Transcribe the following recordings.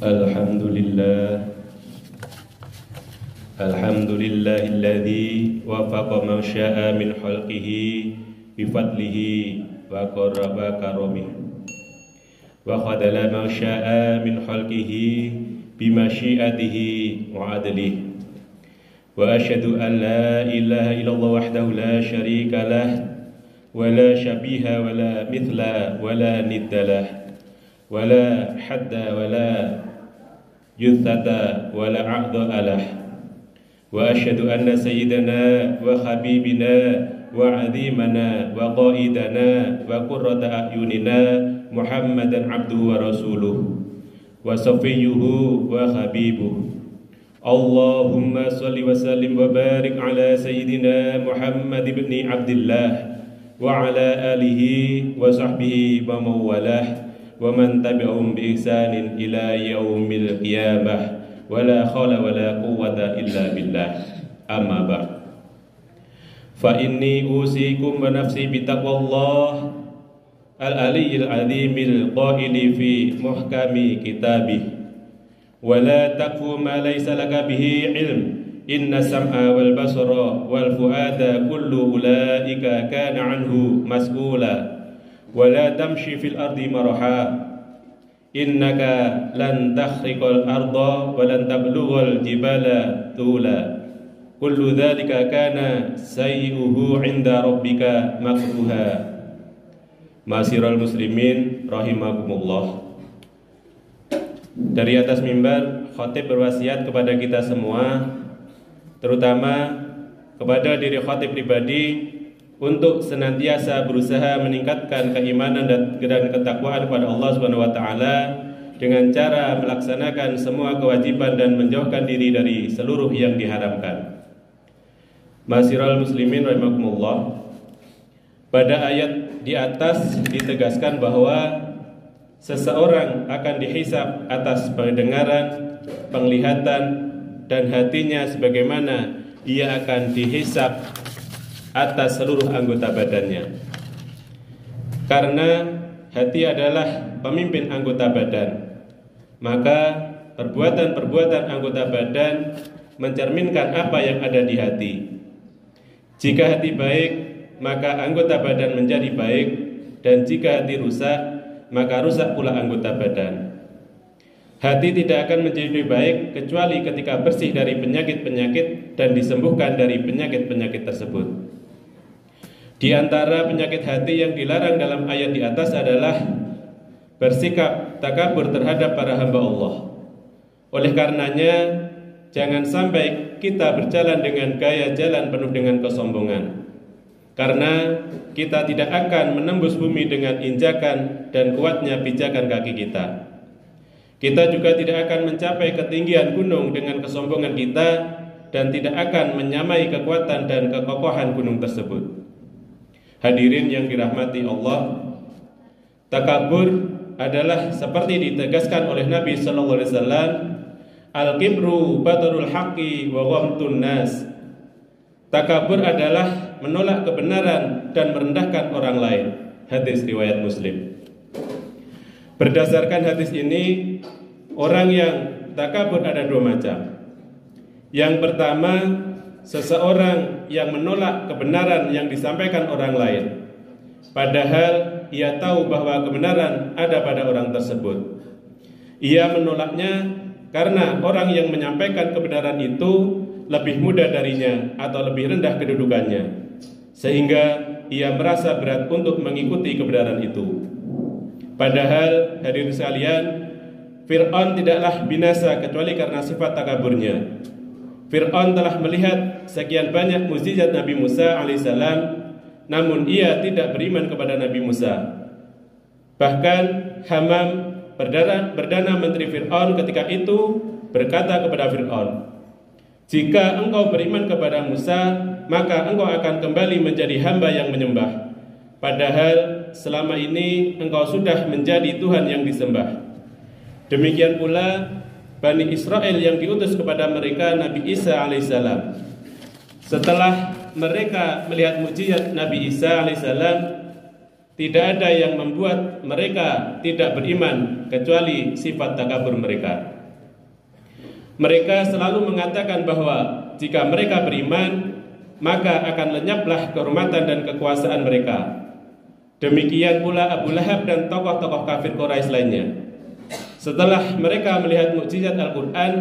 Alhamdulillah Alhamdulillahilladzi wafaqa man syaa min khalqihi bifadlihi wa qarraba karamih wa khadala man syaa min khalqihi bimasyiatihi wa adlihi wa asyhadu an la ilaha illallah wahdahu la syarika lah wa la syabiha wa la mithla wa la niddalah wa la hadda wa la yuthata wa la a'dha alah wa asyhadu anna sayyidana wa habibina wa azimana wa qaidana wa qurrata a'yunina Muhammadan abduhu wa rasuluh wa safiyyuhu wa habibuh. Allahumma salli wa sallim wa barik ala sayyidina Muhammad ibn Abdillah wa ala alihi wa sahbihi wa mawalah wa man tabi'ahum bi ihsanin ila yaumil qiyamah wa la khawla wa la quwwata illa billah. Amma ba'd. Fa inni usikum wa nafsi bi taqwallah al-aliyyil azimil qaili fi muhkami kitabih wa la taqfu ma laysa laka bihi ilm inna sam'a wal basara wal fuada kullu ulaika kana anhu mas'ula wa la tamshi fil ardi maraha innaka lan takhriqal arda wa lan tablughal jibala tula kullu dhalika kana sayyuhu 'inda rabbika makruha. Ma'asyiral muslimin rahimakumullah. Dari atas mimbar khatib berwasiat kepada kita semua, terutama kepada diri khatib pribadi, untuk senantiasa berusaha meningkatkan keimanan dan ketakwaan kepada Allah Subhanahu wa taala dengan cara melaksanakan semua kewajiban dan menjauhkan diri dari seluruh yang diharamkan. Ma'asyiral muslimin rahimakumullah. Pada ayat di atas ditegaskan bahwa seseorang akan dihisab atas pendengaran, penglihatan dan hatinya sebagaimana ia akan dihisab atas seluruh anggota badannya. Karena hati adalah pemimpin anggota badan, maka perbuatan-perbuatan anggota badan mencerminkan apa yang ada di hati. Jika hati baik, maka anggota badan menjadi baik, dan jika hati rusak, maka rusak pula anggota badan. Hati tidak akan menjadi baik kecuali ketika bersih dari penyakit-penyakit dan disembuhkan dari penyakit-penyakit tersebut. Di antara penyakit hati yang dilarang dalam ayat di atas adalah bersikap takabur terhadap para hamba Allah. Oleh karenanya, jangan sampai kita berjalan dengan gaya jalan penuh dengan kesombongan, karena kita tidak akan menembus bumi dengan injakan dan kuatnya pijakan kaki kita. Kita juga tidak akan mencapai ketinggian gunung dengan kesombongan kita, dan tidak akan menyamai kekuatan dan kekokohan gunung tersebut. Hadirin yang dirahmati Allah, takabur adalah seperti ditegaskan oleh Nabi sallallahu alaihi wasallam, al-kibru batarul haqqi wa ghamtun nas. Takabur adalah menolak kebenaran dan merendahkan orang lain. Hadis riwayat Muslim. Berdasarkan hadis ini, orang yang takabur ada dua macam. Yang pertama, seseorang yang menolak kebenaran yang disampaikan orang lain, padahal ia tahu bahwa kebenaran ada pada orang tersebut. Ia menolaknya karena orang yang menyampaikan kebenaran itu lebih muda darinya atau lebih rendah kedudukannya, sehingga ia merasa berat untuk mengikuti kebenaran itu. Padahal hadirin sekalian, Fir'aun tidaklah binasa kecuali karena sifat takaburnya. Fir'aun telah melihat sekian banyak mukjizat Nabi Musa alaihissalam, namun ia tidak beriman kepada Nabi Musa. Bahkan Hamam, Perdana Menteri Fir'aun ketika itu, berkata kepada Fir'aun, jika engkau beriman kepada Musa, maka engkau akan kembali menjadi hamba yang menyembah. Padahal selama ini engkau sudah menjadi Tuhan yang disembah. Demikian pula Bani Israel yang diutus kepada mereka Nabi Isa alaihissalam. Setelah mereka melihat mukjizat Nabi Isa alaihissalam, tidak ada yang membuat mereka tidak beriman kecuali sifat takabur mereka. Mereka selalu mengatakan bahwa jika mereka beriman, maka akan lenyaplah kehormatan dan kekuasaan mereka. Demikian pula Abu Lahab dan tokoh-tokoh kafir Quraisy lainnya. Setelah mereka melihat mukjizat Al-Quran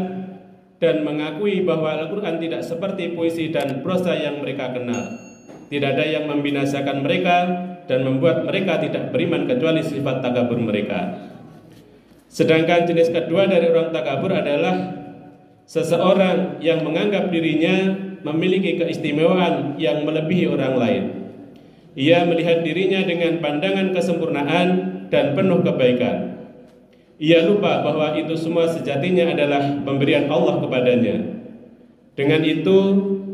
dan mengakui bahwa Al-Quran tidak seperti puisi dan prosa yang mereka kenal, tidak ada yang membinasakan mereka dan membuat mereka tidak beriman kecuali sifat takabur mereka. Sedangkan jenis kedua dari orang takabur adalah seseorang yang menganggap dirinya memiliki keistimewaan yang melebihi orang lain. Ia melihat dirinya dengan pandangan kesempurnaan dan penuh kebaikan. Ia lupa bahwa itu semua sejatinya adalah pemberian Allah kepadanya. Dengan itu,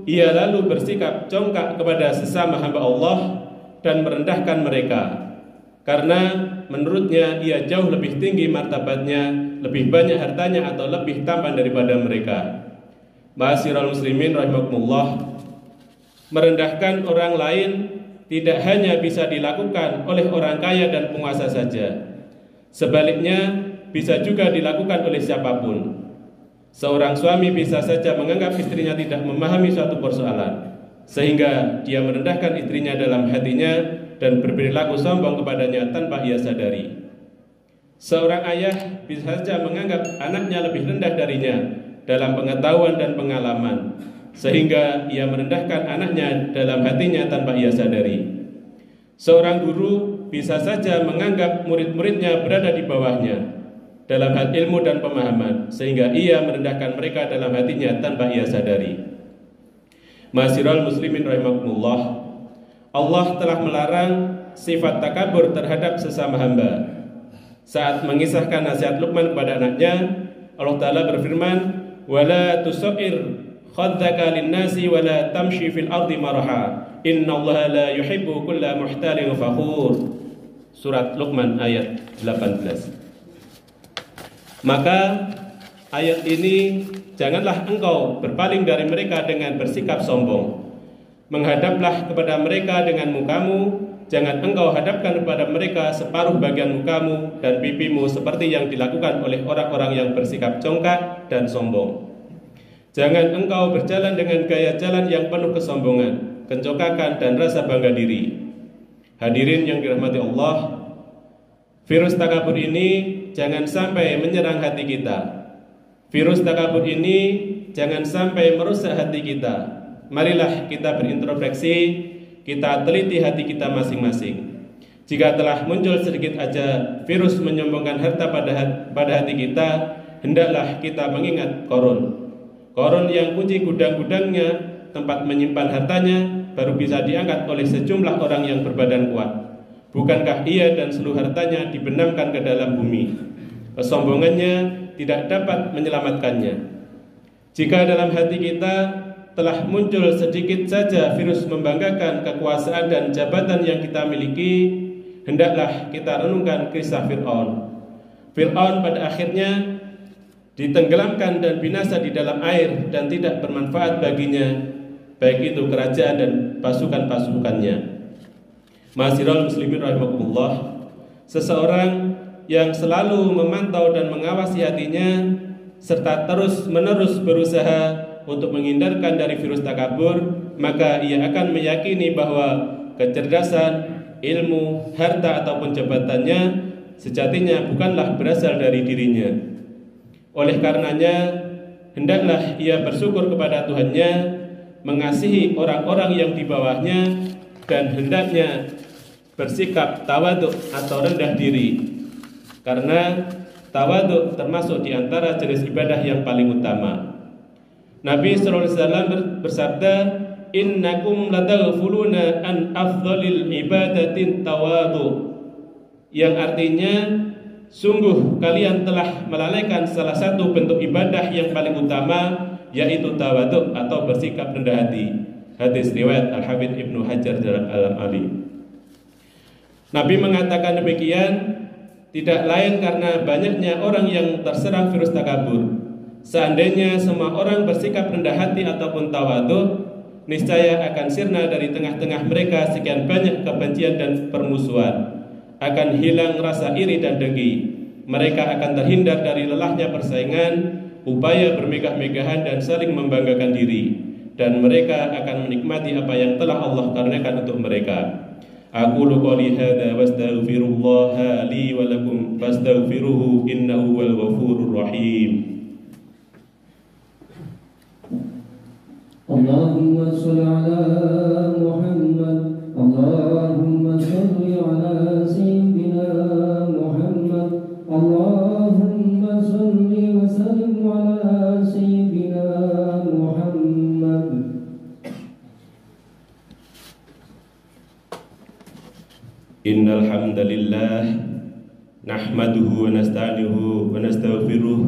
ia lalu bersikap congkak kepada sesama hamba Allah dan merendahkan mereka, karena menurutnya ia jauh lebih tinggi martabatnya, lebih banyak hartanya atau lebih tampan daripada mereka. Ma'asyiral muslimin rahimakumullah, merendahkan orang lain tidak hanya bisa dilakukan oleh orang kaya dan penguasa saja. Sebaliknya, bisa juga dilakukan oleh siapapun. Seorang suami bisa saja menganggap istrinya tidak memahami suatu persoalan, sehingga dia merendahkan istrinya dalam hatinya dan berperilaku sombong kepadanya tanpa ia sadari. Seorang ayah bisa saja menganggap anaknya lebih rendah darinya dalam pengetahuan dan pengalaman, sehingga ia merendahkan anaknya dalam hatinya tanpa ia sadari. Seorang guru bisa saja menganggap murid-muridnya berada di bawahnya dalam hal ilmu dan pemahaman, sehingga ia merendahkan mereka dalam hatinya tanpa ia sadari. Ma'asyiral muslimin rahimakumullah, Allah telah melarang sifat takabur terhadap sesama hamba. Saat mengisahkan nasihat Luqman kepada anaknya, Allah Ta'ala berfirman, "Wala tusair khaddaka linnasi wala tamshi fil ardi maraha, innallaha la yuhibbu kulla muhtalin fakhur." Surat Luqman ayat 18. Maka ayat ini, janganlah engkau berpaling dari mereka dengan bersikap sombong. Menghadaplah kepada mereka dengan mukamu, jangan engkau hadapkan kepada mereka separuh bagian mukamu dan pipimu seperti yang dilakukan oleh orang-orang yang bersikap congkak dan sombong. Jangan engkau berjalan dengan gaya jalan yang penuh kesombongan, kencongkakan dan rasa bangga diri. Hadirin yang dirahmati Allah, virus takabur ini jangan sampai menyerang hati kita. Virus takabur ini jangan sampai merusak hati kita. Marilah kita berintrospeksi, kita teliti hati kita masing-masing. Jika telah muncul sedikit aja virus menyombongkan harta pada hati kita, hendaklah kita mengingat Qarun. Qarun yang kunci gudang-gudangnya, tempat menyimpan hartanya, baru bisa diangkat oleh sejumlah orang yang berbadan kuat. Bukankah ia dan seluruh hartanya dibenamkan ke dalam bumi? Kesombongannya tidak dapat menyelamatkannya. Jika dalam hati kita telah muncul sedikit saja virus membanggakan kekuasaan dan jabatan yang kita miliki, hendaklah kita renungkan kisah Fir'aun. Fir'aun pada akhirnya ditenggelamkan dan binasa di dalam air dan tidak bermanfaat baginya, baik itu kerajaan dan pasukan-pasukannya. Ma'asyiral muslimin rahimakumullah, seseorang yang selalu memantau dan mengawasi hatinya serta terus-menerus berusaha untuk menghindarkan dari virus takabur, maka ia akan meyakini bahwa kecerdasan, ilmu, harta ataupun jabatannya sejatinya bukanlah berasal dari dirinya. Oleh karenanya, hendaklah ia bersyukur kepada Tuhannya, mengasihi orang-orang yang di bawahnya, dan hendaknya bersikap tawaduk atau rendah diri, karena tawaduk termasuk di antara jenis ibadah yang paling utama. Nabi SAW bersabda, "Innakum lataghfuluna an afdhalil ibadatin tawadu," yang artinya, sungguh kalian telah melalaikan salah satu bentuk ibadah yang paling utama, yaitu tawaduk atau bersikap rendah hati. Hadis riwayat Al-Hafidz Ibnu Hajar dalam Al-Ali. Nabi mengatakan demikian tidak lain karena banyaknya orang yang terserang virus takabur. Seandainya semua orang bersikap rendah hati ataupun tawadhu, niscaya akan sirna dari tengah-tengah mereka sekian banyak kebencian dan permusuhan. Akan hilang rasa iri dan dengki. Mereka akan terhindar dari lelahnya persaingan upaya bermegah-megahan dan saling membanggakan diri, dan mereka akan menikmati apa yang telah Allah karuniakan untuk mereka. Aqulu qouli hadza wastaghfirullaha li wa lakum fastaghfiruhu innahu huwal ghafurur rahim. Allahumma shalli ala Muhammad, Allahumma shalli ala sayyidina Muhammad, Allahumma shalli wa sallim ala sayyidina Muhammad. Innal hamdalillah nahmaduhu wa nasta'inuhu wa nastaghfiruh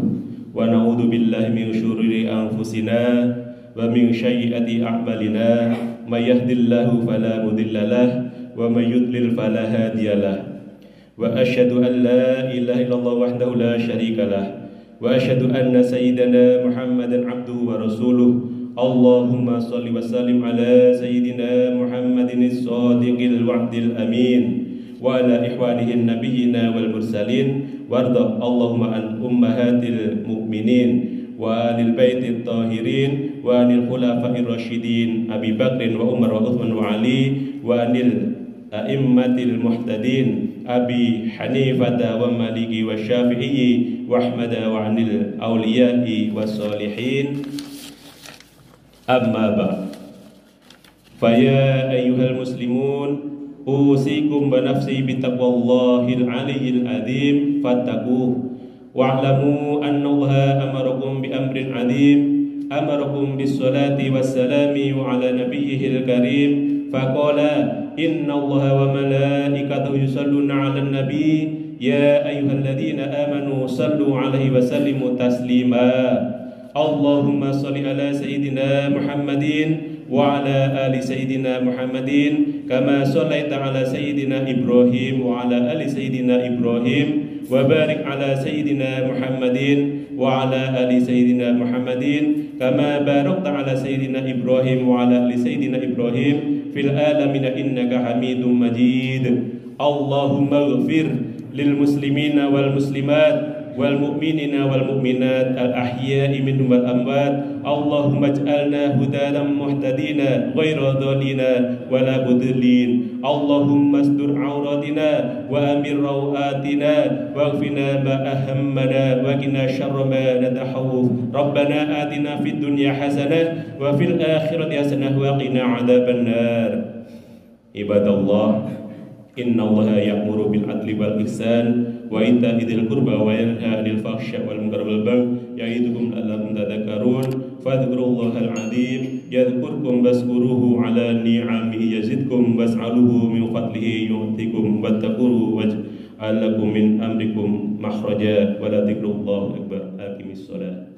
wa na'udzu billahi min syururi anfusina wa min sayyiati a'malina may yahdihillahu fala mudilla lahu wa may yudlil fala hadiyalah wa asyhadu an la ilaha illallah wahdahu la syarika lah wa asyhadu anna sayyidana Muhammadan abduhu wa rasuluh. Allahumma shalli wa sallim ala sayyidina Muhammadin as-sadiqil wa'dil amin wa ala ihwanihin nabiyyina wal mursalin warda Allahumma an ummahatil mu'minin wa lil baitit tahirin wa anil khulafa'ir rasyidin Abi Bakrin wa Umar wa Uthman wa Ali wa anil a'immatil muhtadin Abi Hanifata wa Maliki wa Syafi'i wa Ahmada wa anil awliya'i wa salihin. Amma ba'd. Faya ayyuhal muslimun usikum wa nafsi bitaqwallahil aliyyil azim fattaquh wa'lamu anna Allaha amarakum bi amrin azim amarakum bis salati was salami wa ala nabiyyihil karim faqala inna Allaha wa malaikatahu yusalluna 'alan nabi ya ayyuhalladzina amanu sallu 'alaihi wa sallimu taslima. Allahumma salli ala sayyidina Muhammadin wa ala ali sayyidina Muhammadin kama sallaita ala sayyidina Ibrahim wa ala ali sayyidina Ibrahim wa barik ala sayyidina Muhammadin wa ala ali sayyidina Muhammadin kama barakta ala sayyidina Ibrahim wa ala ali sayyidina Ibrahim fil alamin innaka Hamidum Majid. Allahumma ighfir lil muslimina wal muslimat wal mu'minina wal mu'minat al ahya'i minhum wal amwat. Allahumma ij'alna hudadan muhtadina ghaira dhalina wala mudillin. Allahumma astur auratina wa amir rawatina waghfina ma ahammana wa qina syarra ma natahawuf. Rabbana atina fid dunya hasanah wa fil akhirati hasanah wa qina adzaban nar. Ibadallah, innallaha ya'muru bil adli wal ihsan wa ita'i dzil qurba wa yanha 'anil fahsya'i wal munkari wal baghi ya'idukum la'allakum tadhakkarun. Fadhkurullahal 'azim yadhkurkum wazkuruhu 'ala ni'amihi yazidkum was'aluhu min fadlihi yu'tikum wattaquhu waj'al lakum min amrikum makhraja wa la dzikrullahi akbar. Aqimis shalah.